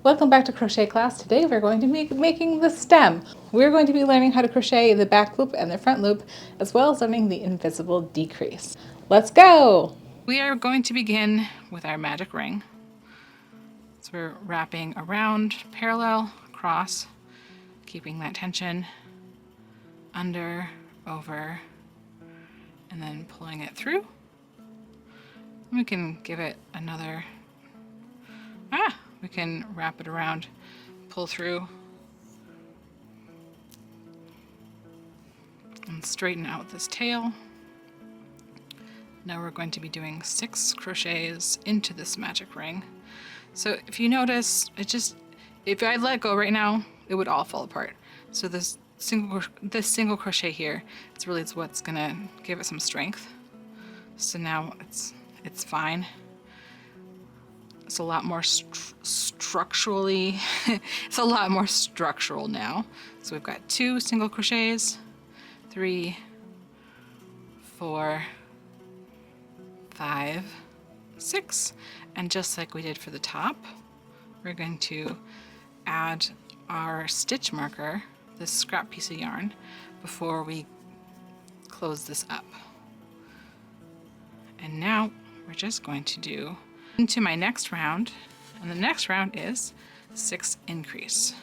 Welcome back to crochet class. Today we're going to be making the stem. We're going to be learning how to crochet the back loop and the front loop, as well as learning the invisible decrease. Let's go! We are going to begin with our magic ring. So we're wrapping around, parallel, across, keeping that tension, under, over, and then pulling it through. We can give it another, we can wrap it around, pull through, and straighten out this tail. Now we're going to be doing 6 crochets into this magic ring. So if you notice, if I let go right now, it would all fall apart. So this single crochet here, it's what's gonna give it some strength. So now it's fine. It's a lot more structurally, it's a lot more structural now. So we've got 2 single crochets, 3, 4, 5, 6, and just like we did for the top, we're going to add our stitch marker, this scrap piece of yarn, before we close this up. And now we're just going to do into my next round, and the next round is 6 increase.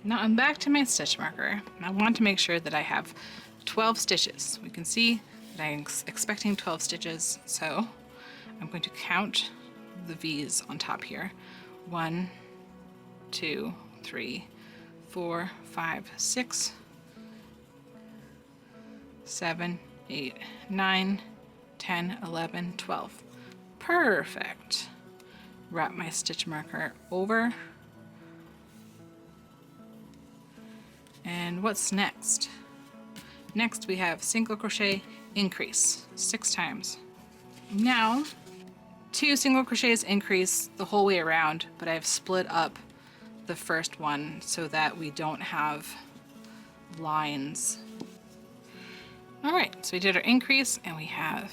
Now I'm back to my stitch marker, and I want to make sure that I have 12 stitches. We can see that I'm expecting 12 stitches, so I'm going to count the V's on top here. 1, 2, 3, 4, 5, 6, 7, 8, 9, 10, 11, 12. Perfect. Wrap my stitch marker over. And what's next? Next we have single crochet increase 6 times. Now 2 single crochets increase the whole way around, but I've split up the first one so that we don't have lines. Alright, so we did our increase and we have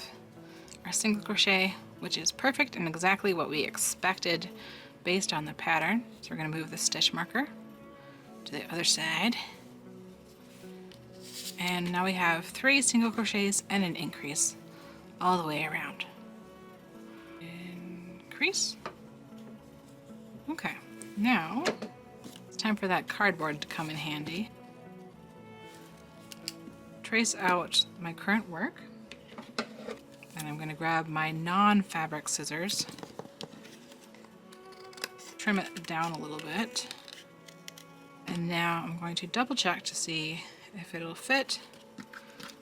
our single crochet, which is perfect and exactly what we expected based on the pattern. So we're going to move the stitch marker to the other side. And now we have 3 single crochets and an increase all the way around. Increase. Okay, now it's time for that cardboard to come in handy. Trace out my current work, and I'm going to grab my non-fabric scissors, trim it down a little bit, and now I'm going to double check to see if it'll fit.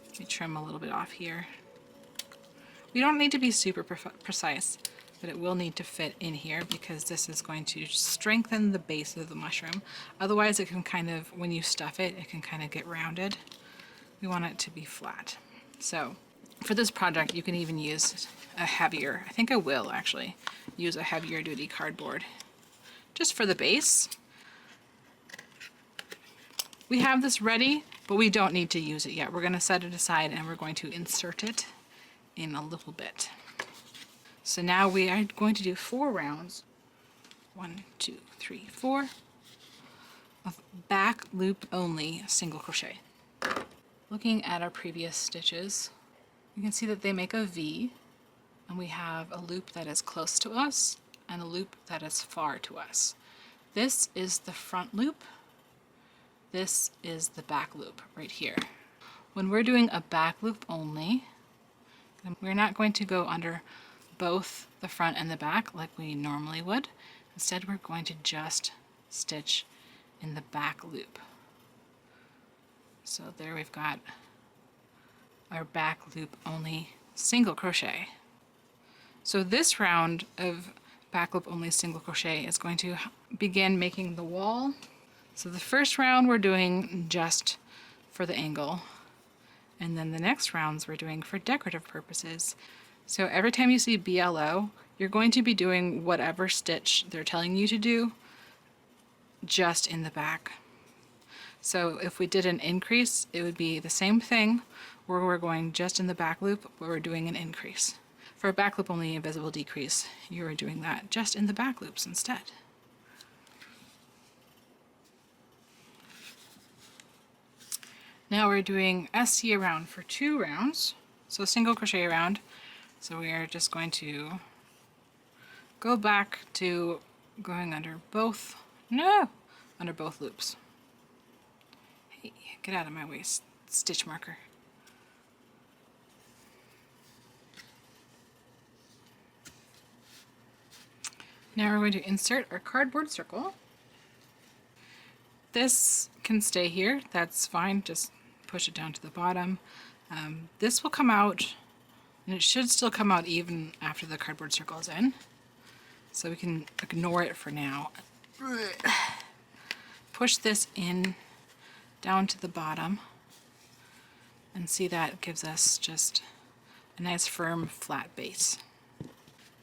Let me trim a little bit off here. We don't need to be super precise, but it will need to fit in here because this is going to strengthen the base of the mushroom. Otherwise it can kind of, when you stuff it, it can kind of get rounded. We want it to be flat. So for this project, you can even use a heavier, I think I will actually use a heavier duty cardboard just for the base. We have this ready, but we don't need to use it yet. We're going to set it aside and we're going to insert it in a little bit. So now we are going to do 4 rounds, 1, 2, 3, 4, of back loop only single crochet. Looking at our previous stitches, you can see that they make a V, and we have a loop that is close to us and a loop that is far to us. This is the front loop. This is the back loop right here. When we're doing a back loop only, we're not going to go under both the front and the back like we normally would. Instead, we're going to just stitch in the back loop. So there we've got our back loop only single crochet. So this round of back loop only single crochet is going to begin making the wall. So the first round we're doing just for the angle, and then the next rounds we're doing for decorative purposes. So every time you see BLO, you're going to be doing whatever stitch they're telling you to do just in the back. So if we did an increase, it would be the same thing where we're going just in the back loop, but we're doing an increase. For a back loop only invisible decrease, you are doing that just in the back loops instead. Now we're doing SC around for 2 rounds, so single crochet around. So we are just going to go back to going under both, under both loops. Hey, get out of my way, stitch marker. Now we're going to insert our cardboard circle. This can stay here, that's fine, just push it down to the bottom. This will come out, and it should still come out even after the cardboard circle is in. So we can ignore it for now. Push this in down to the bottom, and see that gives us just a nice firm flat base.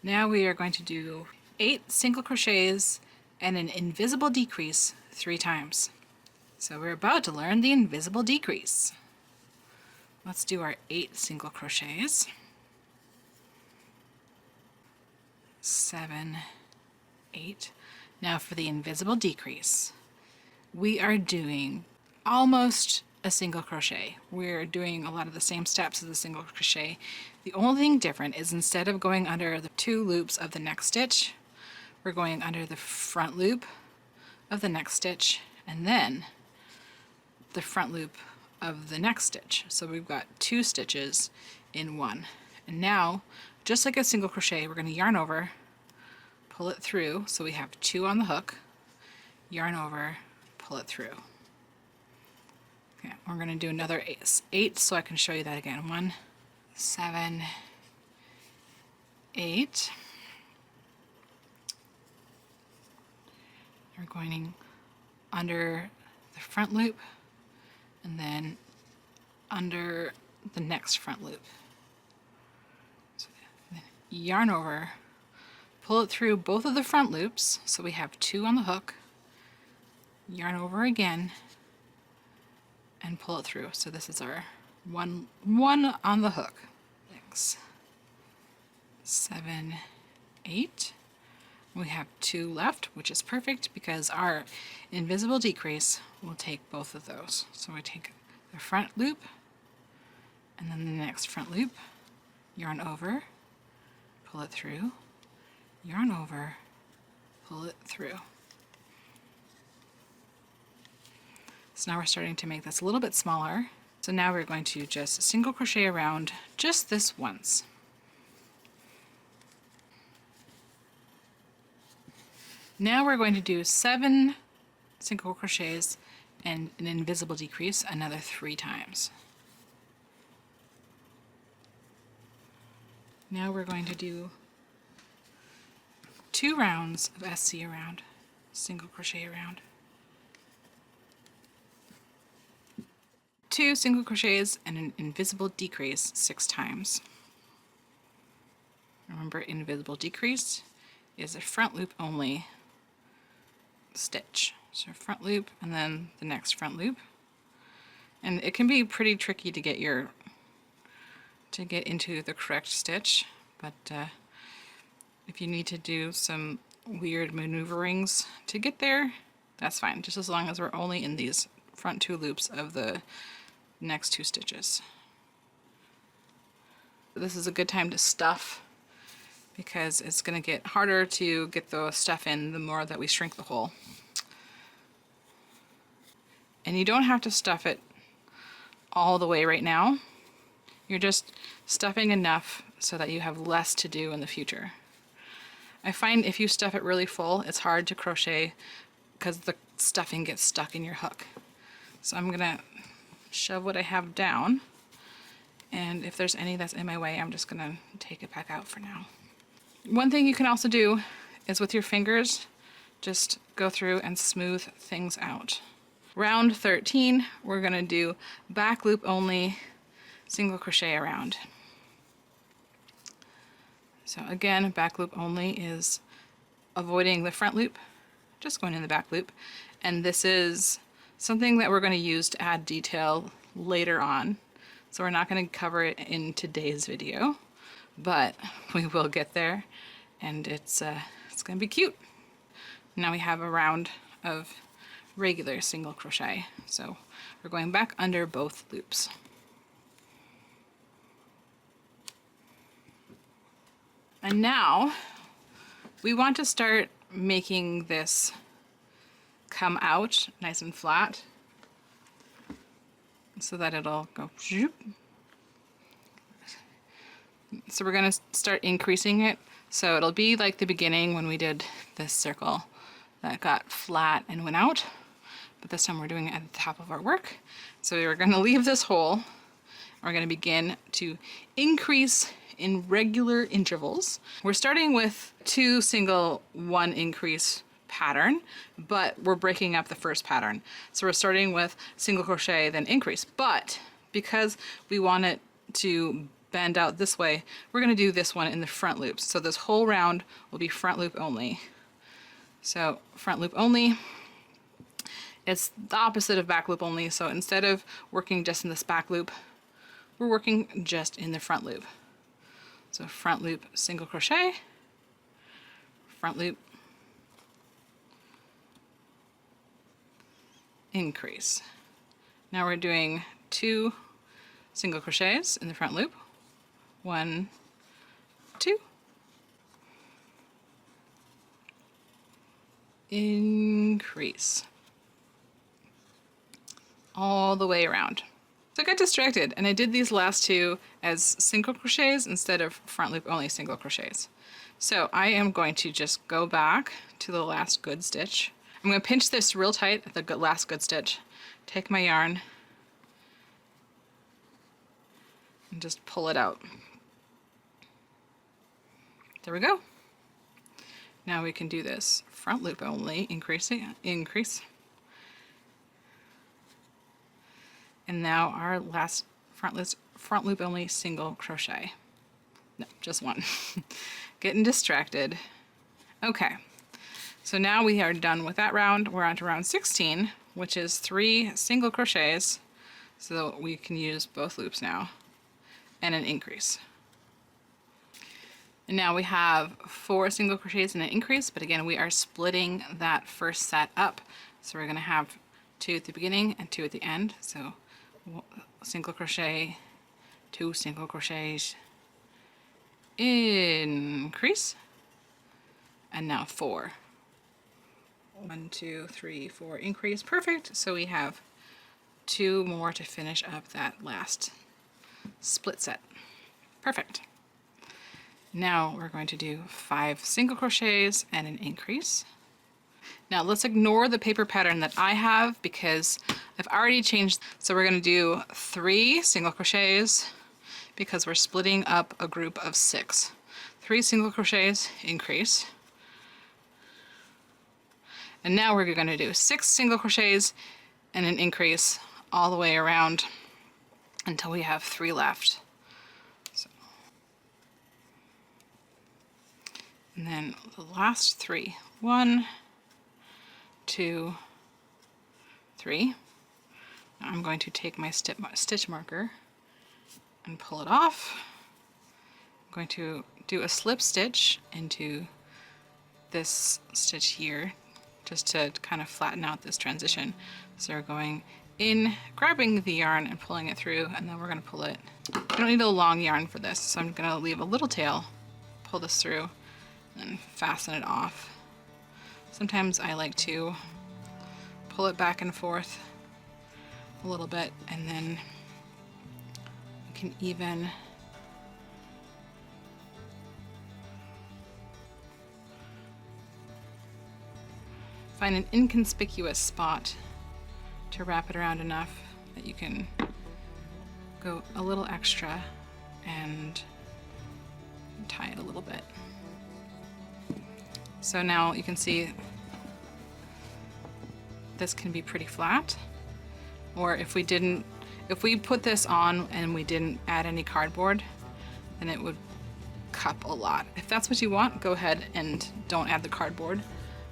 Now we are going to do 8 single crochets and an invisible decrease 3 times. So we're about to learn the invisible decrease. Let's do our 8 single crochets. 7, 8. Now for the invisible decrease, we are doing almost a single crochet. We're doing a lot of the same steps as a single crochet. The only thing different is instead of going under the 2 loops of the next stitch, we're going under the front loop of the next stitch and then the front loop of the next stitch. So we've got 2 stitches in one. And now, just like a single crochet, we're going to yarn over, pull it through, so we have 2 on the hook, yarn over, pull it through. Okay, we're going to do another 8 so I can show you that again. 1, 7, 8. We're going under the front loop and then under the next front loop. So then yarn over, pull it through both of the front loops, so we have 2 on the hook, yarn over again, and pull it through. So this is our one on the hook. 6, 7, 8. We have 2 left, which is perfect because our invisible decrease will take both of those. So we take the front loop and then the next front loop, yarn over, pull it through, yarn over, pull it through. So now we're starting to make this a little bit smaller. So now we're going to just single crochet around just this once. Now we're going to do 7 single crochets and an invisible decrease another 3 times. Now we're going to do 2 rounds of SC around, single crochet around. 2 single crochets and an invisible decrease 6 times. Remember, invisible decrease is a front loop only stitch. So front loop and then the next front loop. And it can be pretty tricky to get into the correct stitch, but if you need to do some weird maneuverings to get there, that's fine, just as long as we're only in these front 2 loops of the next 2 stitches. This is a good time to stuff because it's going to get harder to get the stuff in the more that we shrink the hole. And you don't have to stuff it all the way right now. You're just stuffing enough so that you have less to do in the future. I find if you stuff it really full, it's hard to crochet because the stuffing gets stuck in your hook. So I'm going to shove what I have down, and if there's any that's in my way, I'm just going to take it back out for now. One thing you can also do is with your fingers, just go through and smooth things out. Round 13, we're going to do back loop only, single crochet around. So again, back loop only is avoiding the front loop, just going in the back loop. And this is something that we're going to use to add detail later on. So we're not going to cover it in today's video, but we will get there, and it's gonna be cute. Now we have a round of regular single crochet, so we're going back under both loops. And now we want to start making this come out nice and flat so that it'll go zoop. So we're going to start increasing it, so it'll be like the beginning when we did this circle that got flat and went out, but this time we're doing it at the top of our work. So we're going to leave this hole. We're going to begin to increase in regular intervals. We're starting with 2 single 1 increase pattern, but we're breaking up the first pattern. So we're starting with single crochet, then increase. But because we want it to bend out this way, we're going to do this one in the front loops. So this whole round will be front loop only. So front loop only. It's the opposite of back loop only. So instead of working just in this back loop, we're working just in the front loop. So front loop single crochet, front loop, increase. Now we're doing 2 single crochets in the front loop. 1, 2. Increase. All the way around. So I got distracted and I did these last 2 as single crochets instead of front loop only single crochets. So I am going to just go back to the last good stitch. I'm going to pinch this real tight at the last good stitch, take my yarn, and just pull it out. There we go. Now we can do this front loop only, increase. And now our last front loop only single crochet. No, just 1. Getting distracted. Okay, so now we are done with that round. We're on to round 16, which is 3 single crochets, so that we can use both loops now, and an increase. And now we have 4 single crochets and an increase, but again, we are splitting that first set up. So we're gonna have 2 at the beginning and 2 at the end. So single crochet, 2 single crochets, increase, and now 4. 1, 2, 3, 4, increase. Perfect. So we have 2 more to finish up that last split set. Perfect. Now we're going to do 5 single crochets and an increase. Now let's ignore the paper pattern that I have because I've already changed. So we're going to do 3 single crochets because we're splitting up a group of 6. 3 single crochets, increase. And now we're going to do 6 single crochets and an increase all the way around until we have 3 left. And then the last 3. 1, 2, 3. Now I'm going to take my stitch marker and pull it off. I'm going to do a slip stitch into this stitch here just to kind of flatten out this transition. So we're going in, grabbing the yarn and pulling it through, and then we're going to pull it. I don't need a long yarn for this, so I'm going to leave a little tail, pull this through, and fasten it off. Sometimes I like to pull it back and forth a little bit, and then you can even find an inconspicuous spot to wrap it around enough that you can go a little extra and tie it a little bit. So now you can see this can be pretty flat, or if we put this on and we didn't add any cardboard, then it would cup a lot. If that's what you want, go ahead and don't add the cardboard.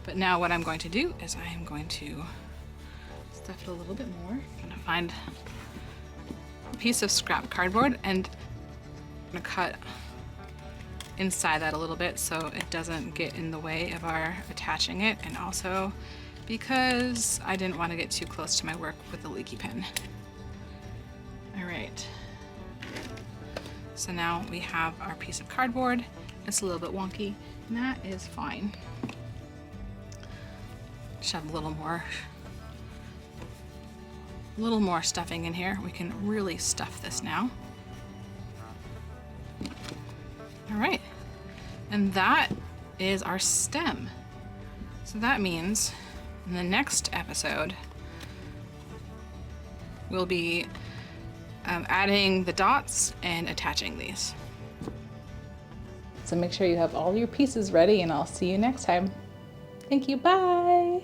But now what I'm going to do is I am going to stuff it a little bit more. I'm gonna find a piece of scrap cardboard and I'm gonna cut inside that a little bit so it doesn't get in the way of our attaching it, and also because I didn't want to get too close to my work with the leaky pen. All right, so now we have our piece of cardboard. It's a little bit wonky, and that is fine. Shove a little more stuffing in here. We can really stuff this now. All right, and that is our stem. So that means in the next episode, we'll be adding the dots and attaching these. So make sure you have all your pieces ready, and I'll see you next time. Thank you, bye.